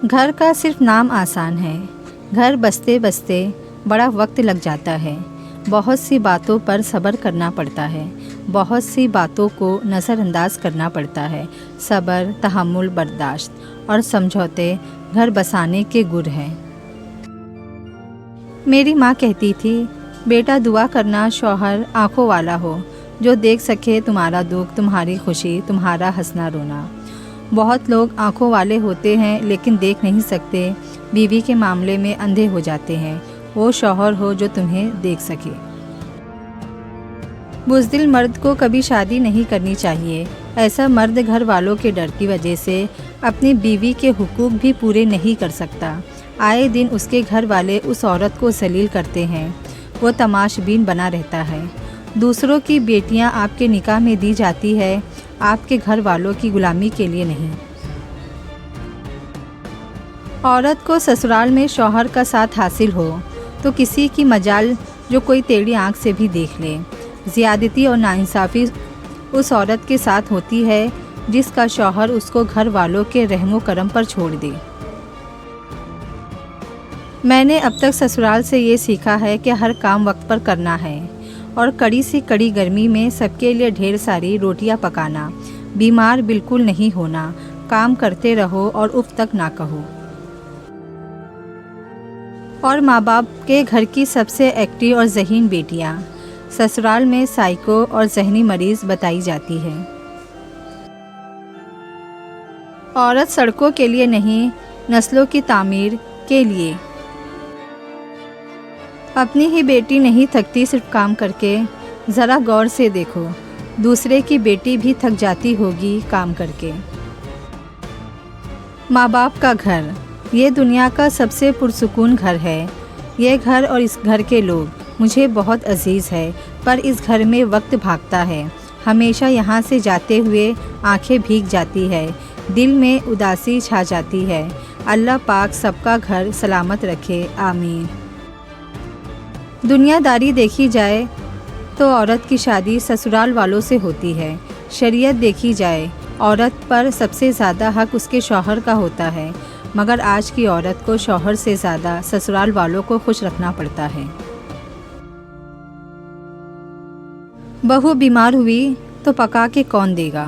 घर का सिर्फ नाम आसान है, घर बसते बसते बड़ा वक्त लग जाता है। बहुत सी बातों पर सब्र करना पड़ता है, बहुत सी बातों को नज़रअंदाज करना पड़ता है। सब्र, तहम्मुल, बर्दाश्त और समझौते घर बसाने के गुर हैं। मेरी माँ कहती थी, बेटा दुआ करना शौहर आँखों वाला हो, जो देख सके तुम्हारा दुख, तुम्हारी खुशी, तुम्हारा हंसना रोना। बहुत लोग आँखों वाले होते हैं लेकिन देख नहीं सकते। बीवी के मामले में अंधे हो जाते हैं। वो शौहर हो जो तुम्हें देख सके। बुज़दिल मर्द को कभी शादी नहीं करनी चाहिए। ऐसा मर्द घर वालों के डर की वजह से अपनी बीवी के हुकूक भी पूरे नहीं कर सकता। आए दिन उसके घर वाले उस औरत को जलील करते हैं। वो तमाशबीन बना रहता है। दूसरों की बेटियां आपके निकाह में दी जाती है, आपके घर वालों की गुलामी के लिए नहीं। औरत को ससुराल में शौहर का साथ हासिल हो तो किसी की मजाल जो कोई टेढ़ी आंख से भी देख ले। ज़्यादती और नाइंसाफ़ी उस औरत के साथ होती है जिसका शौहर उसको घर वालों के रहमो करम पर छोड़ दे। मैंने अब तक ससुराल से ये सीखा है कि हर काम वक्त पर करना है और कड़ी से कड़ी गर्मी में सबके लिए ढेर सारी रोटियां पकाना। बीमार बिल्कुल नहीं होना, काम करते रहो और उफ तक ना कहो। और माँ बाप के घर की सबसे एक्टिव और ज़हीन बेटियाँ ससुराल में साइको और जहनी मरीज़ बताई जाती है। औरत सड़कों के लिए नहीं, नस्लों की तामीर के लिए। अपनी ही बेटी नहीं थकती सिर्फ काम करके। ज़रा गौर से देखो, दूसरे की बेटी भी थक जाती होगी काम करके। माँ बाप का घर ये दुनिया का सबसे पुरसुकून घर है। ये घर और इस घर के लोग मुझे बहुत अजीज़ है, पर इस घर में वक्त भागता है। हमेशा यहाँ से जाते हुए आंखें भीग जाती है, दिल में उदासी छा जाती है। अल्लाह पाक सबका घर सलामत रखे, आमीन। दुनियादारी देखी जाए तो औरत की शादी ससुराल वालों से होती है। शरीयत देखी जाए, औरत पर सबसे ज़्यादा हक उसके शौहर का होता है, मगर आज की औरत को शौहर से ज़्यादा ससुराल वालों को खुश रखना पड़ता है। बहू बीमार हुई तो पका के कौन देगा,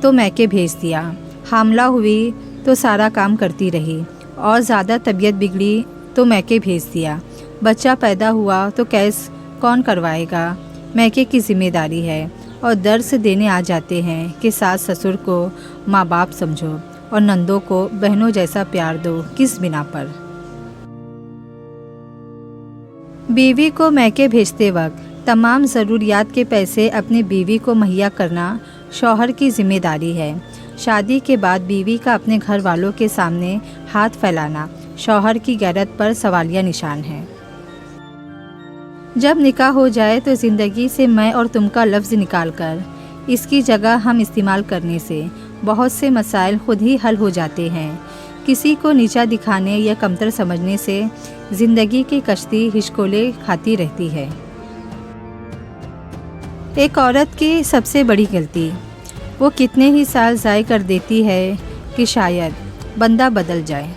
तो मैके भेज दिया। हामला हुई तो सारा काम करती रही, और ज़्यादा तबीयत बिगड़ी तो मैके भेज दिया। बच्चा पैदा हुआ तो कैस कौन करवाएगा, मैके की जिम्मेदारी है। और दर्स देने आ जाते हैं कि सास ससुर को माँ बाप समझो और नंदों को बहनों जैसा प्यार दो। किस बिना पर? बीवी को मैके भेजते वक्त तमाम ज़रूरियात के पैसे अपनी बीवी को मुहैया करना शौहर की जिम्मेदारी है। शादी के बाद बीवी का अपने घर वालों के सामने हाथ फैलाना शौहर की गैरत पर सवालिया निशान है। जब निकाह हो जाए तो ज़िंदगी से मैं और तुम का लफ्ज़ निकाल कर इसकी जगह हम इस्तेमाल करने से बहुत से मसाइल खुद ही हल हो जाते हैं। किसी को नीचा दिखाने या कमतर समझने से ज़िंदगी की कश्ती हिचकोले खाती रहती है। एक औरत की सबसे बड़ी गलती वो कितने ही साल ज़ाय कर देती है कि शायद बंदा बदल जाए।